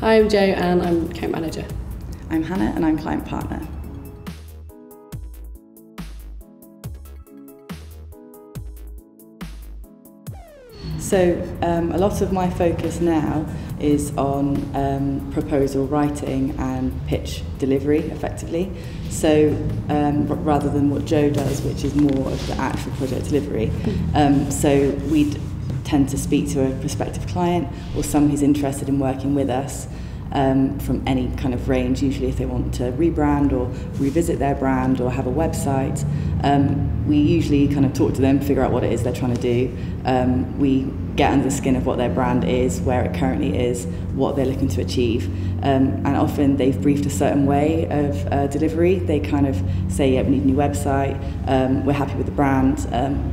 Hi, I'm Jo and I'm account manager. I'm Hannah and I'm client partner. So a lot of my focus now is on proposal writing and pitch delivery effectively. So rather than what Jo does, which is more of the actual project delivery. So we tend to speak to a prospective client or someone who's interested in working with us from any kind of range, usually if they want to rebrand or revisit their brand or have a website. We usually kind of talk to them, figure out what it is they're trying to do. We get under the skin of what their brand is, where it currently is, what they're looking to achieve. And often they've briefed a certain way of delivery. They kind of say, yeah, we need a new website, we're happy with the brand.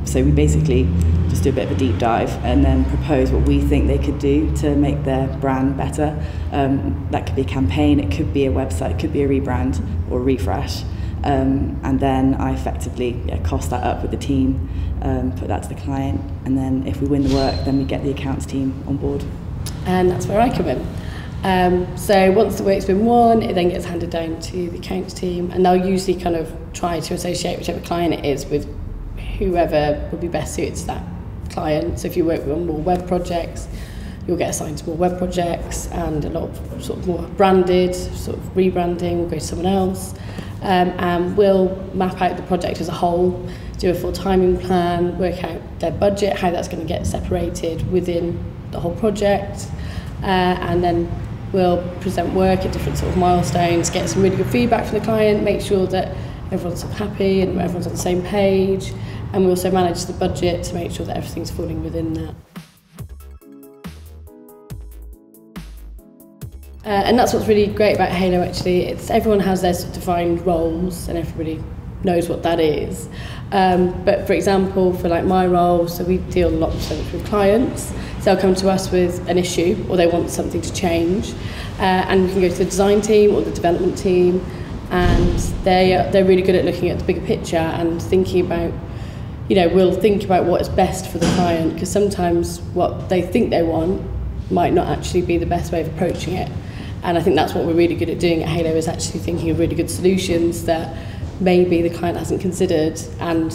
So we basically just do a bit of a deep dive and then propose what we think they could do to make their brand better. That could be a campaign, it could be a website, it could be a rebrand or a refresh. And then I effectively cost that up with the team, put that to the client, and then if we win the work, then we get the accounts team on board. And that's where I come in. So once the work's been won, it then gets handed down to the accounts team, and they'll usually kind of try to associate whichever client it is with whoever would be best suited to that client. So if you work on more web projects, you'll get assigned to more web projects, and a lot of sort of more branded, sort of rebranding will go to someone else. And we'll map out the project as a whole, do a full timing plan, work out their budget, how that's going to get separated within the whole project, and then we'll present work at different sort of milestones, get some really good feedback from the client, make sure that everyone's sort of happy and everyone's on the same page, and we also manage the budget to make sure that everything's falling within that. And that's what's really great about Halo actually. It's everyone has their sort of defined roles and everybody knows what that is. But for example, for like my role, so we deal a lot with clients. So they'll come to us with an issue or they want something to change. And we can go to the design team or the development team, and they're really good at looking at the bigger picture and thinking about, you know, we'll think about what is best for the client, because sometimes what they think they want might not actually be the best way of approaching it. And I think that's what we're really good at doing at Halo, is actually thinking of really good solutions that maybe the client hasn't considered, and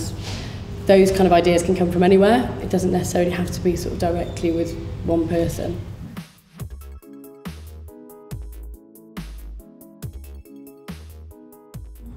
those kind of ideas can come from anywhere. It doesn't necessarily have to be sort of directly with one person.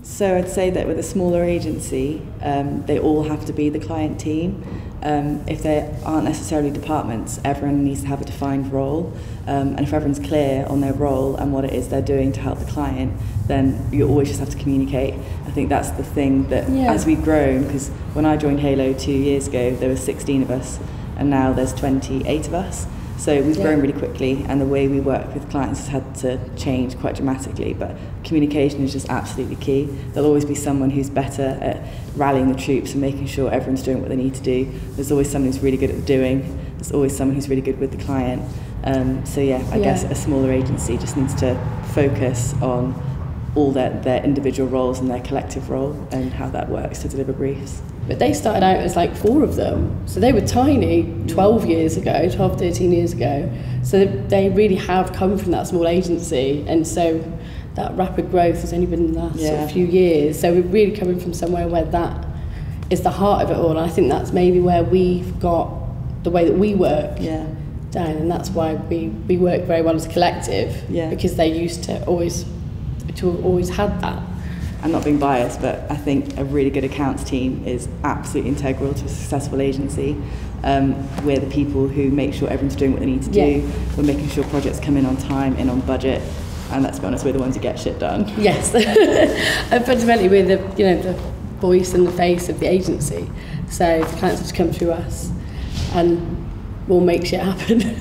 So I'd say that with a smaller agency, they all have to be the client team. If they aren't necessarily departments, everyone needs to have a defined role. And if everyone's clear on their role and what it is they're doing to help the client, then you always just have to communicate. I think that's the thing that as we've grown, because when I joined Halo 2 years ago, there were 16 of us, and now there's 28 of us. So we've grown really quickly, and the way we work with clients has had to change quite dramatically, but communication is just absolutely key. There'll always be someone who's better at rallying the troops and making sure everyone's doing what they need to do. There's always someone who's really good at doing. There's always someone who's really good with the client. So I guess a smaller agency just needs to focus on all their individual roles and their collective role and how that works to deliver briefs. But they started out as like 4 of them, so they were tiny 12 years ago, 12, 13 years ago. So they really have come from that small agency, and so that rapid growth has only been in the last sort of few years. So we're really coming from somewhere where that is the heart of it all, and I think that's maybe where we've got the way that we work down, and that's why we work very well as a collective, because they used to always had that. I'm not being biased, but I think a really good accounts team is absolutely integral to a successful agency. We're the people who make sure everyone's doing what they need to do. We're making sure projects come in on time, in on budget, and let's be honest, we're the ones who get shit done. Yes, and fundamentally we're the voice and the face of the agency. So the clients have to come through us, and we'll make shit happen.